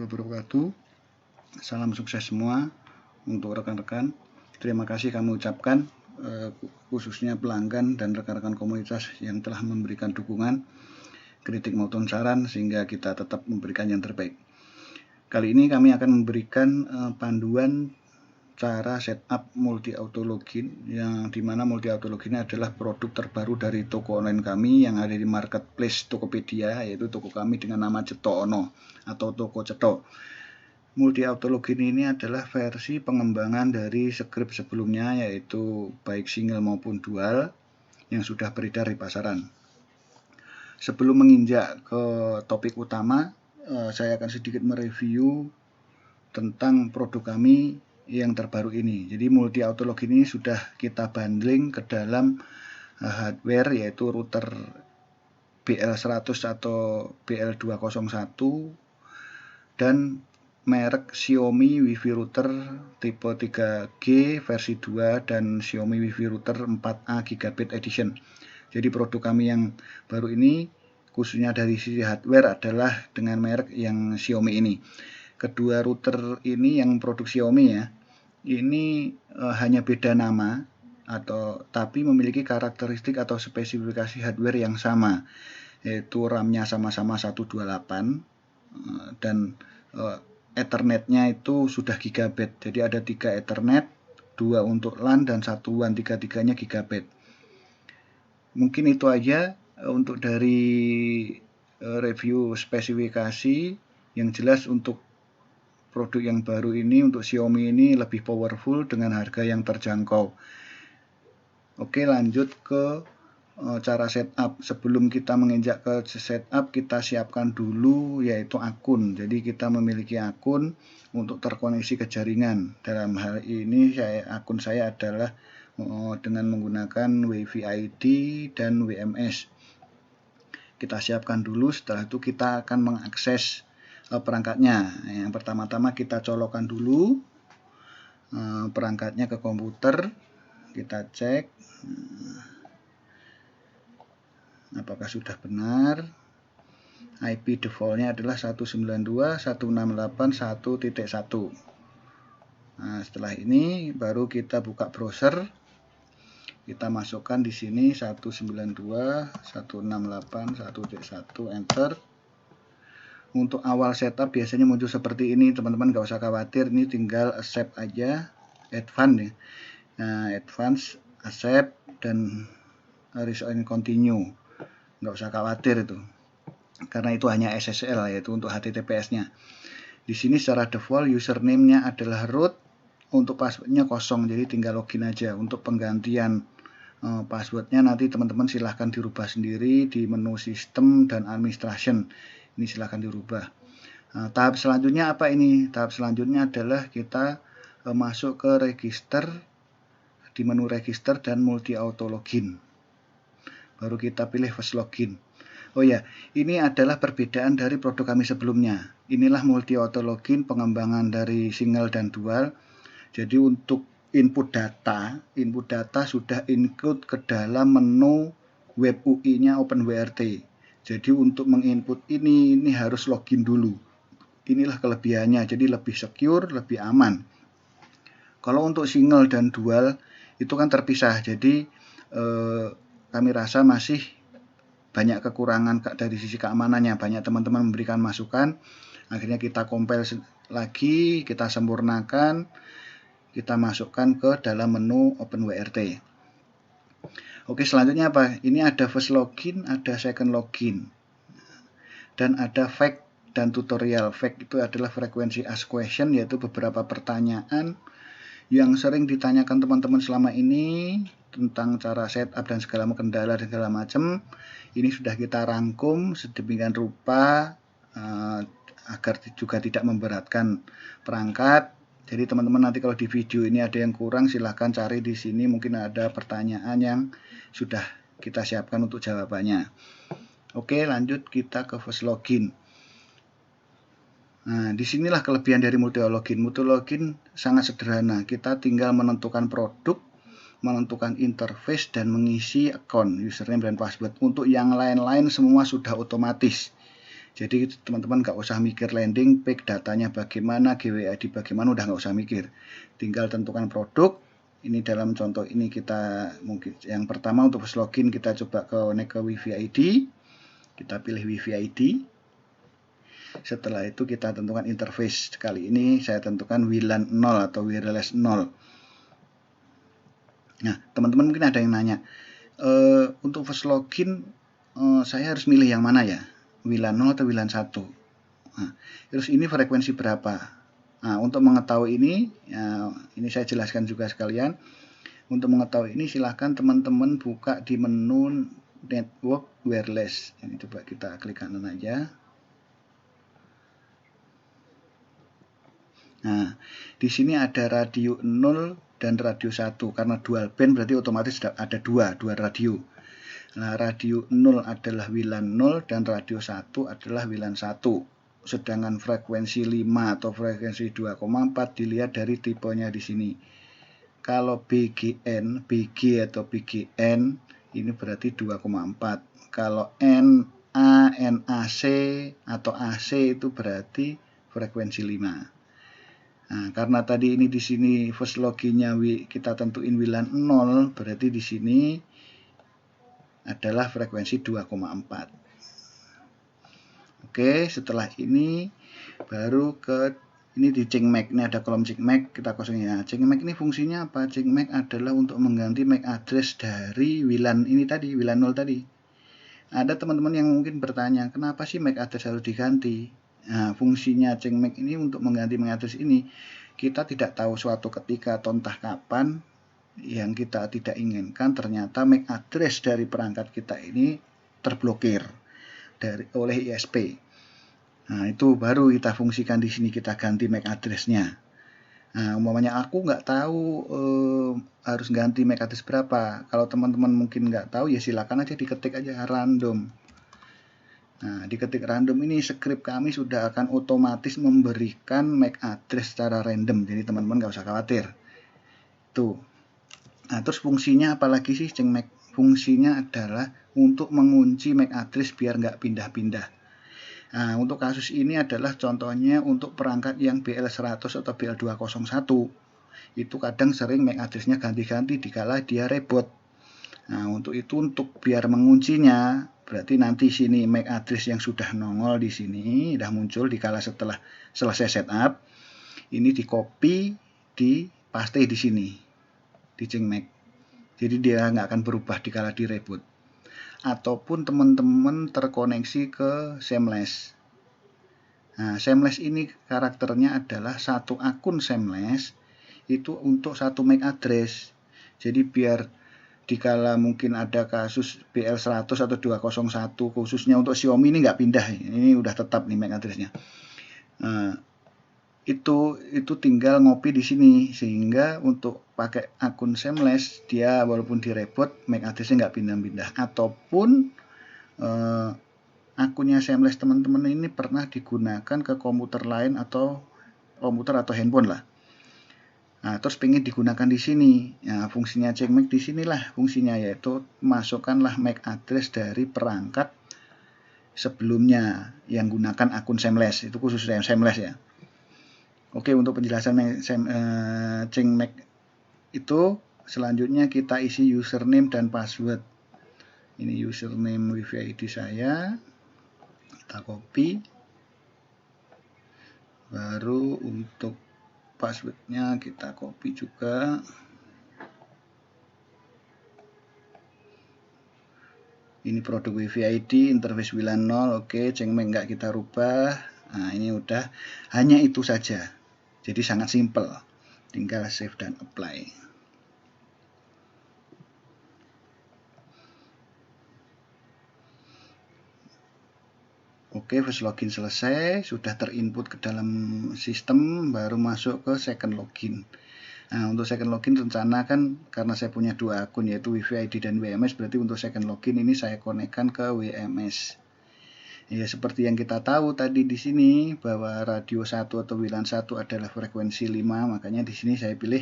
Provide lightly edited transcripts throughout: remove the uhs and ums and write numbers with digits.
wabarakatuh. Salam sukses semua untuk rekan-rekan. Terima kasih kami ucapkan khususnya pelanggan dan rekan-rekan komunitas yang telah memberikan dukungan, kritik maupun saran sehingga kita tetap memberikan yang terbaik. Kali ini kami akan memberikan panduan cara setup multi auto login, yang dimana multi auto login adalah produk terbaru dari toko online kami yang ada di marketplace Tokopedia, yaitu toko kami dengan nama Cetho Ono atau Toko Cetho. Multi auto login ini adalah versi pengembangan dari script sebelumnya, yaitu baik single maupun dual yang sudah beredar di pasaran. Sebelum menginjak ke topik utama, saya akan sedikit mereview tentang produk kami yang terbaru ini. Jadi multi auto login ini sudah kita bundling ke dalam hardware, yaitu router BL100 atau BL201 dan merek Xiaomi Wi-Fi router tipe 3G versi 2 dan Xiaomi Wi-Fi router 4A Gigabit Edition. Jadi produk kami yang baru ini khususnya dari sisi hardware adalah dengan merek yang Xiaomi ini. Kedua router ini yang produk Xiaomi ya, ini hanya beda nama tapi memiliki karakteristik atau spesifikasi hardware yang sama, yaitu RAM-nya sama-sama 128 dan Ethernet-nya itu sudah gigabit. Jadi ada 3 Ethernet, 2 untuk LAN dan 1 WAN, 3-3-nya gigabit. Mungkin itu aja untuk dari review spesifikasi. Yang jelas untuk produk yang baru ini untuk Xiaomi ini lebih powerful dengan harga yang terjangkau. Oke, lanjut ke cara setup. Sebelum kita menginjak ke setup, kita siapkan dulu yaitu akun. Jadi kita memiliki akun untuk terkoneksi ke jaringan. Dalam hal ini akun saya adalah dengan menggunakan WiFi ID dan WMS. Kita siapkan dulu, setelah itu kita akan mengakses perangkatnya. Yang pertama-tama kita colokkan dulu perangkatnya ke komputer, kita cek apakah sudah benar. IP defaultnya adalah 192.168.1.1. Nah, setelah ini baru kita buka browser, kita masukkan di sini 192.168.1.1, enter. Untuk awal setup biasanya muncul seperti ini, teman-teman gak usah khawatir, ini tinggal accept aja, advance ya. Nah, advance, accept dan resign continue, gak usah khawatir itu, karena itu hanya SSL, yaitu untuk HTTPS-nya. Di sini secara default username-nya adalah root, untuk password-nya kosong, jadi tinggal login aja. Untuk penggantian password-nya nanti teman-teman silahkan dirubah sendiri di menu sistem dan administration. Ini silahkan dirubah. Tahap selanjutnya apa ini? Tahap selanjutnya adalah kita masuk ke register, di menu register dan multi auto login. Baru kita pilih first login. Oh ya, ini adalah perbedaan dari produk kami sebelumnya. Inilah multi auto login pengembangan dari single dan dual. Jadi untuk input data sudah include ke dalam menu web UI-nya OpenWRT. Jadi untuk menginput ini harus login dulu. Inilah kelebihannya, jadi lebih secure, lebih aman. Kalau untuk single dan dual itu kan terpisah, jadi kami rasa masih banyak kekurangan dari sisi keamanannya. Banyak teman-teman memberikan masukan, akhirnya kita compile lagi, kita sempurnakan, kita masukkan ke dalam menu OpenWRT. Oke, selanjutnya apa? Ini ada first login, ada second login, dan ada fact dan tutorial. Fact itu adalah frekuensi ask question, yaitu beberapa pertanyaan yang sering ditanyakan teman-teman selama ini tentang cara setup dan segala kendala dan segala macam. Ini sudah kita rangkum sedemikian rupa agar juga tidak memberatkan perangkat. Jadi teman-teman nanti kalau di video ini ada yang kurang, silahkan cari di sini, mungkin ada pertanyaan yang sudah kita siapkan untuk jawabannya. Oke, lanjut kita ke first login. Nah, disinilah kelebihan dari multi login. Multi login sangat sederhana. Kita tinggal menentukan produk, menentukan interface, dan mengisi akun, username dan password. Untuk yang lain-lain semua sudah otomatis. Jadi teman-teman nggak usah mikir landing page datanya bagaimana, GWAD bagaimana, udah nggak usah mikir. Tinggal tentukan produk. Ini dalam contoh ini kita mungkin yang pertama untuk first login kita coba connect ke WiFi ID. Kita pilih WiFi ID. Setelah itu kita tentukan interface. Kali ini saya tentukan WLAN 0 atau wireless 0. Nah, teman-teman mungkin ada yang nanya, untuk first login saya harus milih yang mana ya? WLAN 0 atau WLAN 1? Nah, terus ini frekuensi berapa? Nah, untuk mengetahui ini saya jelaskan juga sekalian. Untuk mengetahui ini silahkan teman-teman buka di menu network wireless. Ini coba kita klik kanan aja. Nah, di sini ada radio 0 dan radio 1. Karena dual band berarti otomatis ada dua radio. Nah, radio 0 adalah WLAN 0 dan radio 1 adalah WLAN 1. Sedangkan frekuensi 5 atau frekuensi 2,4 dilihat dari tipenya di sini. Kalau BGN, BG atau BGN ini berarti 2,4. Kalau NA, NAC atau AC itu berarti frekuensi 5. Nah, karena tadi ini di sini first loginnya kita tentuin WLAN 0, berarti di sini adalah frekuensi 2,4. Oke, setelah ini baru ke ini di CHING-MAC. Ini ada kolom CHING-MAC, kita kosongin ya. CHING-MAC ini fungsinya apa? CHING-MAC adalah untuk mengganti MAC address dari WLAN ini tadi, WLAN 0 tadi. Ada teman-teman yang mungkin bertanya, kenapa sih MAC address harus diganti? Nah, fungsinya CHING-MAC ini untuk mengganti MAC address ini. Kita tidak tahu suatu ketika atau entah kapan yang kita tidak inginkan ternyata MAC address dari perangkat kita ini terblokir oleh ISP. Nah, itu baru kita fungsikan di sini, kita ganti MAC address-nya. Nah, umpamanya aku nggak tahu harus ganti MAC address berapa. Kalau teman-teman mungkin nggak tahu, ya silakan aja diketik aja random. Nah, diketik random ini script kami sudah akan otomatis memberikan MAC address secara random. Jadi teman-teman nggak usah khawatir. Tuh. Nah, terus fungsinya apalagi sih CHING-MAC? Fungsinya adalah untuk mengunci MAC address biar nggak pindah-pindah. Nah, untuk kasus ini adalah contohnya untuk perangkat yang BL100 atau BL201. Itu kadang sering MAC address-nya ganti-ganti dikala dia reboot. Nah, untuk itu, untuk biar menguncinya, berarti nanti sini MAC address yang sudah nongol di sini, sudah muncul dikala setelah selesai setup, ini di copy, di paste di sini, di CHING-MAC. Jadi dia nggak akan berubah dikala di reboot. Ataupun teman-teman terkoneksi ke Seamless. Nah, Seamless ini karakternya adalah satu akun Seamless itu untuk satu MAC address. Jadi biar dikala mungkin ada kasus BL100 atau 201 khususnya untuk Xiaomi ini nggak pindah, ini udah tetap nih MAC address-nya. Nah, itu tinggal ngopi di sini, sehingga untuk pakai akun Seamless dia walaupun direboot MAC address-nya nggak pindah-pindah. Ataupun akunnya Seamless teman-teman ini pernah digunakan ke komputer lain atau komputer atau handphone lah. Nah, terus pengen digunakan di sini. Nah, fungsinya CHING-MAC di sinilah fungsinya, yaitu masukkanlah MAC address dari perangkat sebelumnya yang gunakan akun Seamless. Itu khusus Seamless ya. Oke, untuk penjelasan CHING-MAC itu selanjutnya kita isi username dan password. Ini username WiFi ID saya, kita copy. Baru untuk passwordnya kita copy juga. Ini produk WiFi ID, interface WLAN 0, oke, CHING-MAC nggak kita rubah. Nah, ini udah, hanya itu saja. Jadi sangat simple, tinggal save dan apply. Oke, first login selesai, sudah terinput ke dalam sistem, baru masuk ke second login. Nah, untuk second login rencana kan karena saya punya dua akun yaitu WiFi ID dan WMS, berarti untuk second login ini saya konekkan ke WMS. Ya, seperti yang kita tahu tadi di sini bahwa radio 1 atau WLAN 1 adalah frekuensi 5, makanya di sini saya pilih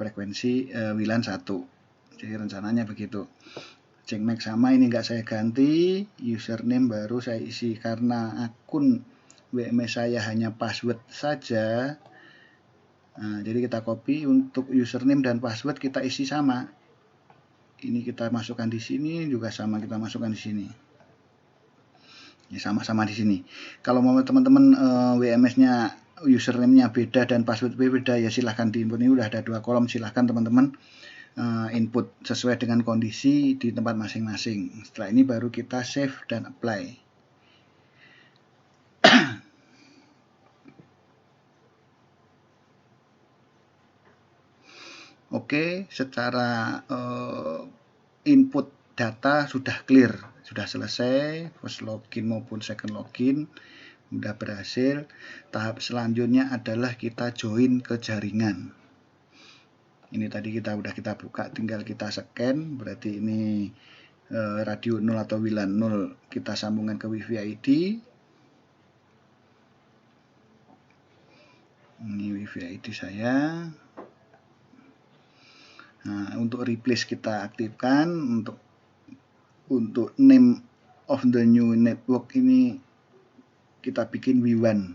frekuensi WLAN 1. Jadi rencananya begitu. Cengmek sama, ini nggak saya ganti, username baru saya isi karena akun WMS saya hanya password saja. Nah, jadi kita copy, untuk username dan password kita isi sama. Ini kita masukkan di sini, juga sama kita masukkan di sini. Ya, sama-sama di sini. Kalau mau teman-teman WMS-nya username-nya beda dan password beda, ya silahkan di input. Ini udah ada 2 kolom, silahkan teman-teman input sesuai dengan kondisi di tempat masing-masing. Setelah ini baru kita save dan apply. Oke, secara input data sudah clear, sudah selesai, first login maupun second login sudah berhasil. Tahap selanjutnya adalah kita join ke jaringan. Ini tadi udah kita buka, tinggal kita scan, berarti ini radio 0 atau WLAN 0 kita sambungkan ke WiFi ID. Ini WiFi ID saya. Nah, untuk replace kita aktifkan, untuk name of the new network ini kita bikin W1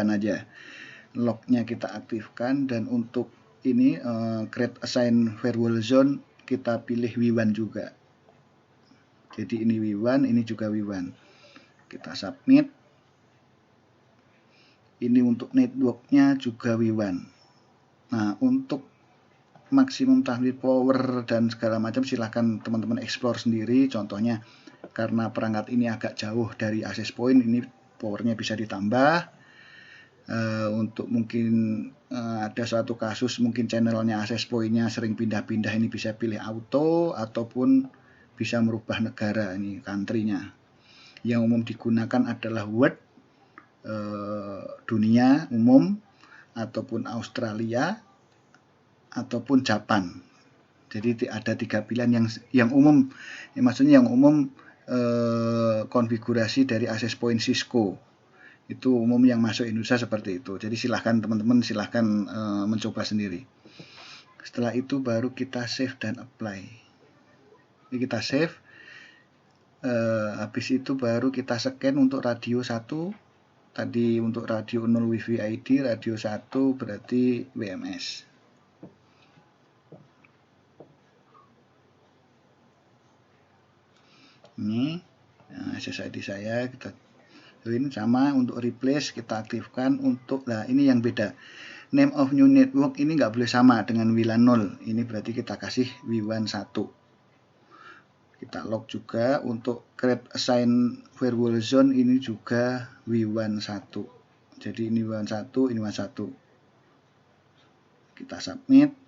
aja. Lognya kita aktifkan, dan untuk ini create assign firewall zone kita pilih W1 juga. Jadi ini W1, ini juga W1. Kita submit. Ini untuk networknya juga W1. Nah, untuk maksimum transmit power dan segala macam silahkan teman-teman explore sendiri. Contohnya karena perangkat ini agak jauh dari access point, ini powernya bisa ditambah. Untuk mungkin ada suatu kasus mungkin channelnya access point-nya sering pindah-pindah, ini bisa pilih auto ataupun bisa merubah negara, ini country-nya. Yang umum digunakan adalah world, dunia umum, ataupun Australia, ataupun Japan. Jadi ada 3 pilihan yang umum, maksudnya yang umum konfigurasi dari access point Cisco. Itu umum yang masuk Indonesia seperti itu. Jadi silahkan teman-teman mencoba sendiri. Setelah itu baru kita save dan apply. Ini kita save. Habis itu baru kita scan untuk radio 1. Tadi untuk radio 0 WiFi ID, radio 1 berarti WMS. Ini SSID saya kita join sama. Untuk replace kita aktifkan. Untuk ini yang beda, name of new network ini nggak boleh sama dengan WLAN 0, ini berarti kita kasih W1 1. Kita log juga. Untuk create assign firewall zone ini juga W1 1. Jadi ini W1 1, ini W1 1. Kita submit.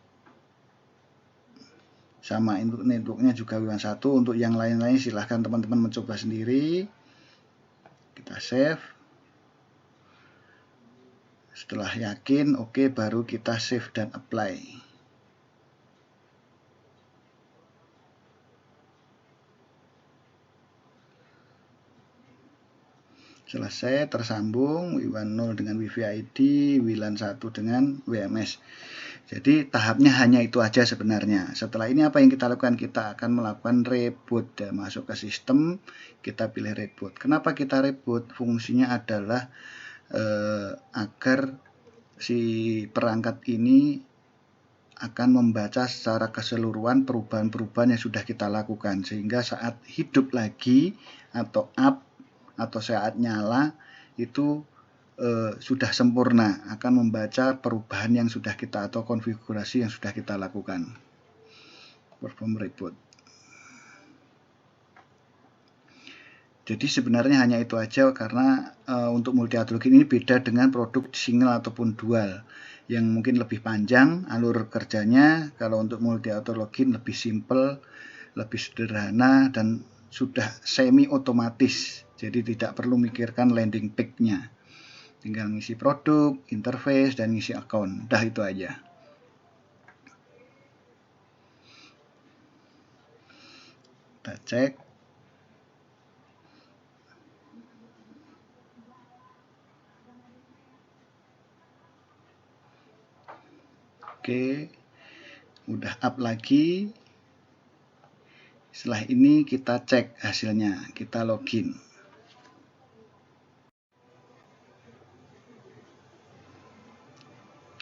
Sama, untuk networknya juga W1 1. Untuk yang lain-lain silahkan teman-teman mencoba sendiri. Kita save. Setelah yakin, oke, baru kita save dan apply. Selesai, tersambung W1 0 dengan WiFi ID, WLAN 1 dengan WMS. Jadi tahapnya hanya itu aja sebenarnya. Setelah ini apa yang kita lakukan? Kita akan melakukan reboot. Ya, masuk ke sistem, kita pilih reboot. Kenapa kita reboot? Fungsinya adalah agar si perangkat ini akan membaca secara keseluruhan perubahan-perubahan yang sudah kita lakukan, sehingga saat hidup lagi atau up atau saat nyala itu sudah sempurna, akan membaca perubahan yang sudah kita atau konfigurasi yang sudah kita lakukan. Perform reboot. Jadi sebenarnya hanya itu aja, karena untuk multi auto login ini beda dengan produk single ataupun dual yang mungkin lebih panjang alur kerjanya. Kalau untuk multi auto login lebih simple, lebih sederhana, dan sudah semi otomatis. Jadi tidak perlu mikirkan landing page-nya. Tinggal ngisi produk, interface, dan ngisi account. Udah itu aja. Kita cek. Oke, udah up lagi. Setelah ini kita cek hasilnya, kita login.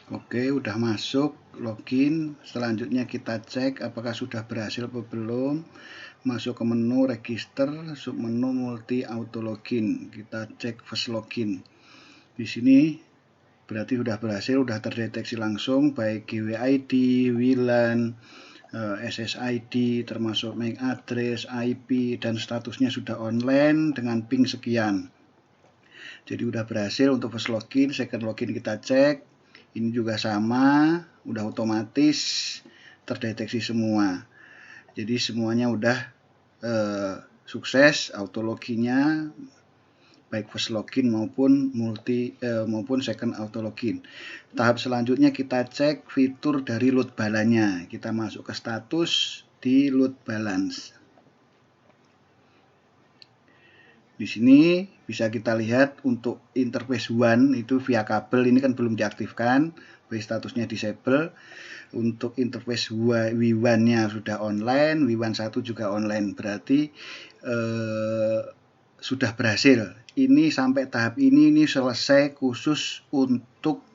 Oke, udah masuk, login. Selanjutnya kita cek apakah sudah berhasil atau belum. Masuk ke menu register, submenu multi auto login. Kita cek first login. Di sini berarti sudah berhasil, sudah terdeteksi langsung baik GWID, WLAN, SSID, termasuk MAC address, IP, dan statusnya sudah online dengan ping sekian. Jadi sudah berhasil untuk first login. Second login kita cek. Ini juga sama, udah otomatis terdeteksi semua. Jadi semuanya udah sukses, auto loginnya baik first login maupun second auto login. Tahap selanjutnya kita cek fitur dari load balance. Kita masuk ke status di load balance. Di sini bisa kita lihat untuk interface WAN itu via kabel ini kan belum diaktifkan, statusnya disable. Untuk interface WWAN-nya sudah online, WWAN 1 juga online, berarti sudah berhasil. Ini sampai tahap ini selesai khusus untuk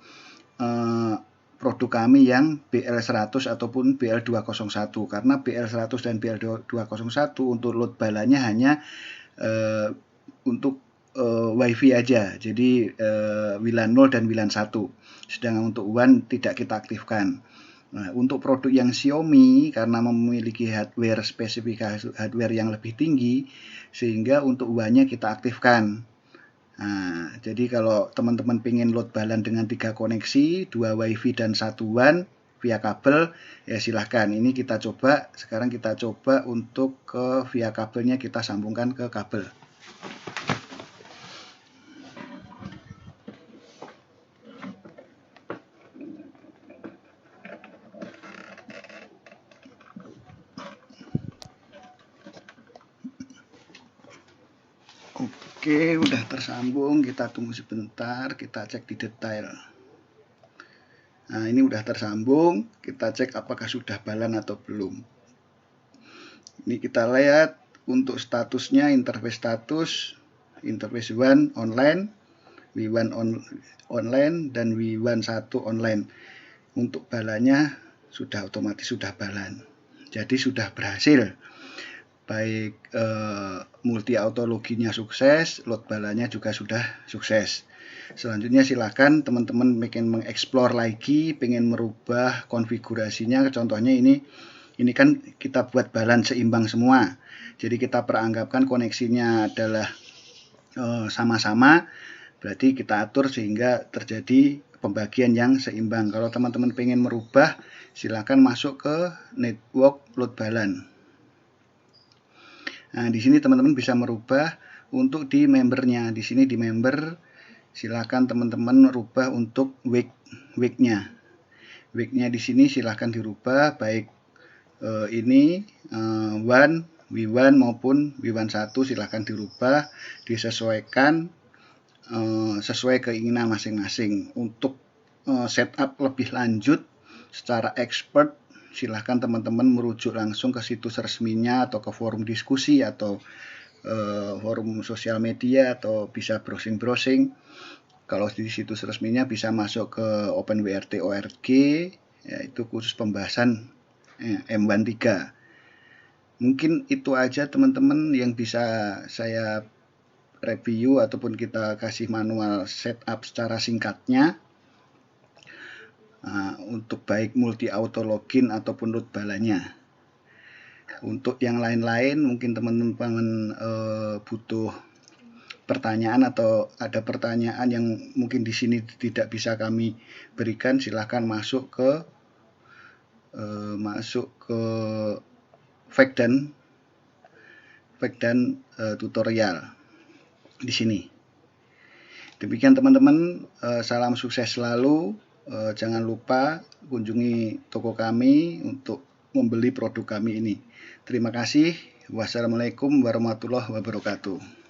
produk kami yang BL100 ataupun BL201, karena BL100 dan BL201 untuk load balance-nya hanya untuk WiFi aja, jadi WLAN 0 dan WLAN 1, sedangkan untuk WAN tidak kita aktifkan. Nah, untuk produk yang Xiaomi karena memiliki hardware spesifikasi hardware yang lebih tinggi, sehingga untuk WAN-nya kita aktifkan. Nah, jadi kalau teman-teman pengen load balance dengan 3 koneksi, 2 WiFi dan 1 WAN via kabel, ya silahkan. Ini kita coba, sekarang kita coba untuk ke via kabelnya, kita sambungkan ke kabel. Oke, udah tersambung, kita tunggu sebentar, kita cek di detail. Nah, ini udah tersambung, kita cek apakah sudah balan atau belum. Ini kita lihat untuk statusnya, interface status, interface WAN online, WWAN online, dan WWAN 1 online. Untuk balannya sudah otomatis sudah balan. Jadi sudah berhasil. Baik multi auto loginnya sukses, load balance-nya juga sudah sukses. Selanjutnya silahkan teman-teman pengen mengeksplor lagi, pengen merubah konfigurasinya. Contohnya ini kan kita buat balance seimbang semua. Jadi kita peranggapkan koneksinya adalah sama-sama, berarti kita atur sehingga terjadi pembagian yang seimbang. Kalau teman-teman pengen merubah, silakan masuk ke network load balance. Nah, di sini teman-teman bisa merubah untuk di membernya. Di sini di member, silakan teman-teman merubah untuk week-nya. Week-nya di sini silakan dirubah, baik ini WAN, WWAN maupun WWAN 1 silakan dirubah, disesuaikan sesuai keinginan masing-masing. Untuk setup lebih lanjut secara expert, silahkan teman-teman merujuk langsung ke situs resminya atau ke forum diskusi atau forum sosial media, atau bisa browsing-browsing. Kalau di situs resminya bisa masuk ke openwrt.org, yaitu khusus pembahasan M13. Mungkin itu aja teman-teman yang bisa saya review ataupun kita kasih manual setup secara singkatnya. Untuk baik multi auto login ataupun load balance-nya. Untuk yang lain-lain mungkin teman-teman butuh pertanyaan atau ada pertanyaan yang mungkin di sini tidak bisa kami berikan, silahkan masuk ke Fakdan tutorial di sini. Demikian teman-teman, salam sukses selalu. Jangan lupa kunjungi toko kami untuk membeli produk kami ini. Terima kasih. Wassalamualaikum warahmatullahi wabarakatuh.